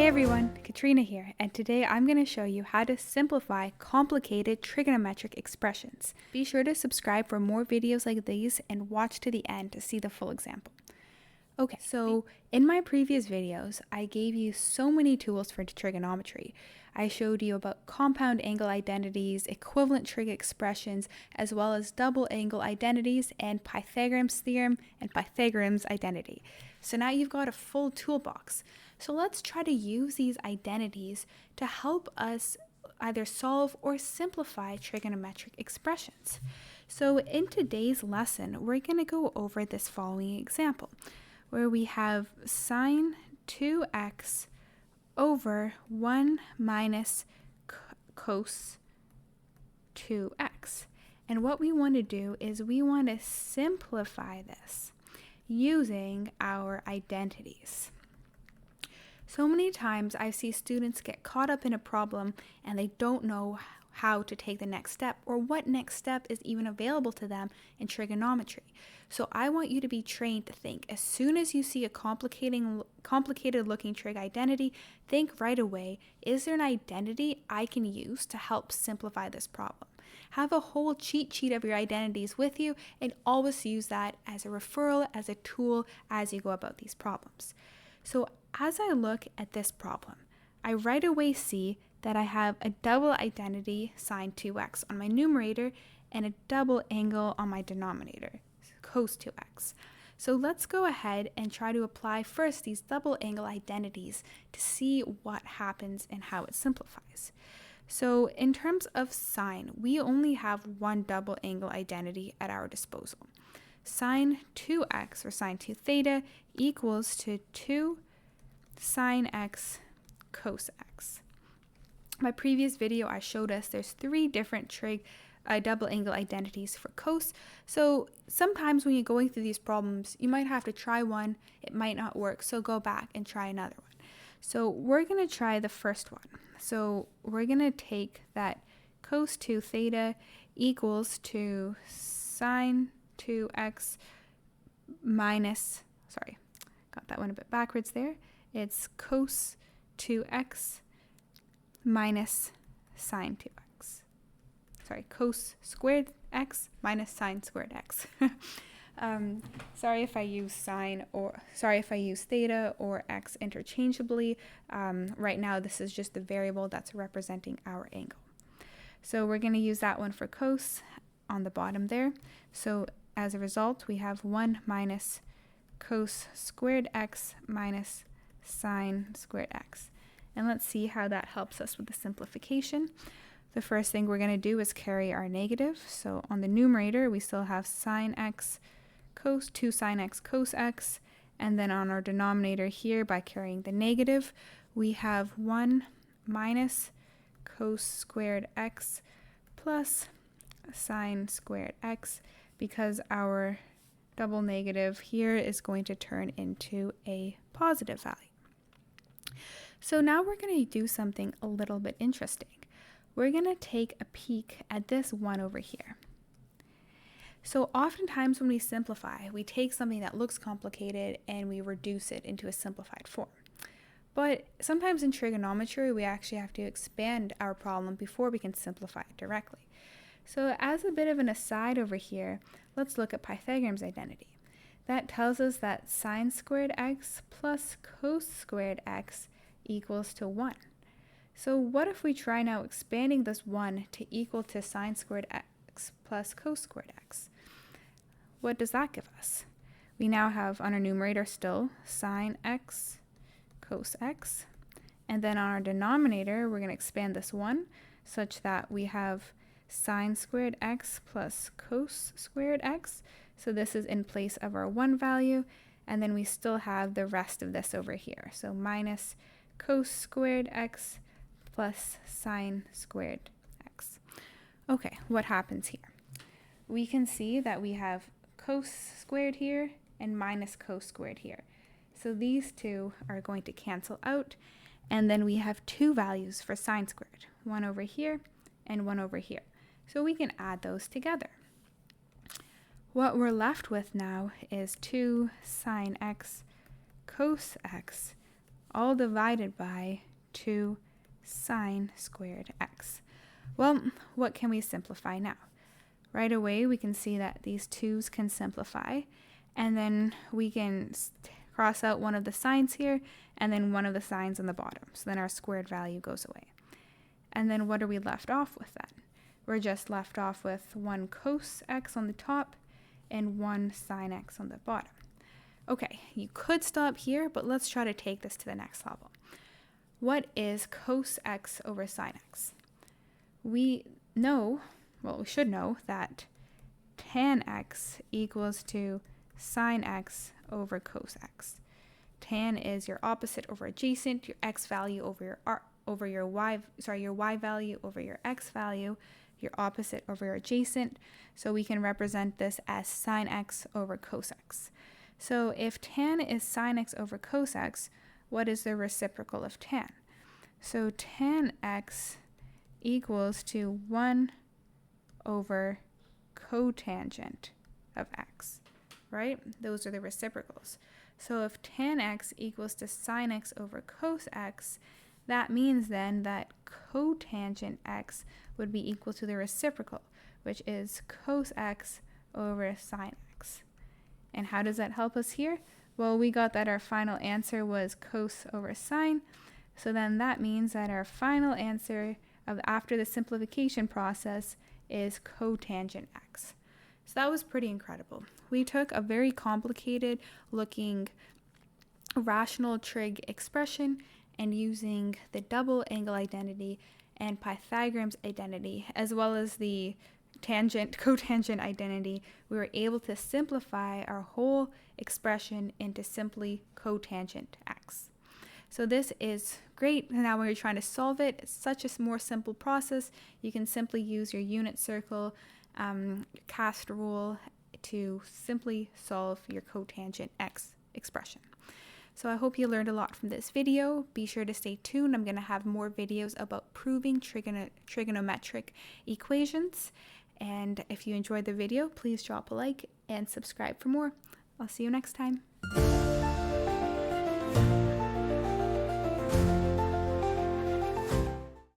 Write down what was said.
Hey everyone, Katrina here, and today I'm going to show you how to simplify complicated trigonometric expressions. Be sure to subscribe for more videos like these and watch to the end to see the full example. Okay, so in my previous videos, I gave you so many tools for trigonometry. I showed you about compound angle identities, equivalent trig expressions, as well as double angle identities and Pythagorean's theorem and Pythagorean's identity. So now you've got a full toolbox. So let's try to use these identities to help us either solve or simplify trigonometric expressions. So in today's lesson, we're going to go over this following example, where we have sine 2x over 1 minus cos 2x. And what we want to do is we want to simplify this using our identities. So many times I see students get caught up in a problem and they don't know how to take the next step or what next step is even available to them in trigonometry. So I want you to be trained to think as soon as you see a complicated looking trig identity, think right away, is there an identity I can use to help simplify this problem? Have a whole cheat sheet of your identities with you and always use that as a referral, as a tool as you go about these problems. So as I look at this problem, I right away see that I have a double identity sine 2x on my numerator and a double angle on my denominator, cos 2x. So let's go ahead and try to apply first these double angle identities to see what happens and how it simplifies. So in terms of sine, we only have one double angle identity at our disposal. Sine 2x, or sine 2 theta, equals to 2 sine x cos x. My previous video, I showed us there's 3 different trig double angle identities for cos. So sometimes when you're going through these problems, you might have to try one, it might not work, so go back and try another one. So we're going to try the first one. So we're going to take that cos 2 theta equals to sine 2x minus, sorry, got that one a bit backwards there. It's cos 2x minus sine 2x. Sorry, cos squared x minus sine squared x. Sorry if I use theta or x interchangeably. Right now, this is just the variable that's representing our angle. So we're going to use that one for cos on the bottom there. So as a result, we have 1 minus cos squared x minus sine squared x. And let's see how that helps us with the simplification. The first thing we're going to do is carry our negative. So on the numerator, we still have sine x cos 2 sine x cos x. And then on our denominator here, by carrying the negative, we have 1 minus cos squared x plus sine squared x, because our double negative here is going to turn into a positive value. So now we're going to do something a little bit interesting. We're going to take a peek at this 1 over here. So oftentimes when we simplify, we take something that looks complicated and we reduce it into a simplified form. But sometimes in trigonometry, we actually have to expand our problem before we can simplify it directly. So as a bit of an aside over here, let's look at Pythagorean's identity. That tells us that sine squared x plus cos squared x equals to 1. So what if we try now expanding this 1 to equal to sine squared x plus cos squared x? What does that give us? We now have on our numerator still sine x cos x, and then on our denominator we're going to expand this 1 such that we have sine squared x plus cos squared x. So this is in place of our 1 value, and then we still have the rest of this over here. So minus cos squared x plus sine squared x. Okay, what happens here? We can see that we have cos squared here and minus cos squared here. So these two are going to cancel out, and then we have 2 values for sine squared, 1 over here and 1 over here. So we can add those together. What we're left with now is 2 sine x cos x all divided by 2 sine squared x. Well, what can we simplify now? Right away, we can see that these 2's can simplify, and then we can cross out one of the signs here, and then one of the signs on the bottom. So then our squared value goes away. And then what are we left off with then? We're just left off with 1 cos x on the top and 1 sine x on the bottom. Okay, you could stop here, but let's try to take this to the next level. What is cos x over sine x? We should know that tan x equals to sine x over cos x. Tan is your opposite over adjacent, your x value over your y value over your x value, your opposite over your adjacent. So we can represent this as sine x over cos x. So if tan is sine x over cos x, what is the reciprocal of tan? So tan x equals to 1 over cotangent of x, right? Those are the reciprocals. So if tan x equals to sine x over cos x, that means then that cotangent x would be equal to the reciprocal, which is cos x over sine x. And how does that help us here? Well, we got that our final answer was cos over sine. So then that means that our final answer after the simplification process is cotangent x. So that was pretty incredible. We took a very complicated looking rational trig expression, and using the double angle identity and Pythagorean's identity, as well as the cotangent identity, we were able to simplify our whole expression into simply cotangent x. So this is great. Now when you're trying to solve it, it's such a more simple process. You can simply use your unit circle, cast rule to simply solve your cotangent x expression. So I hope you learned a lot from this video. Be sure to stay tuned. I'm going to have more videos about proving trigonometric equations. And if you enjoyed the video, please drop a like and subscribe for more. I'll see you next time.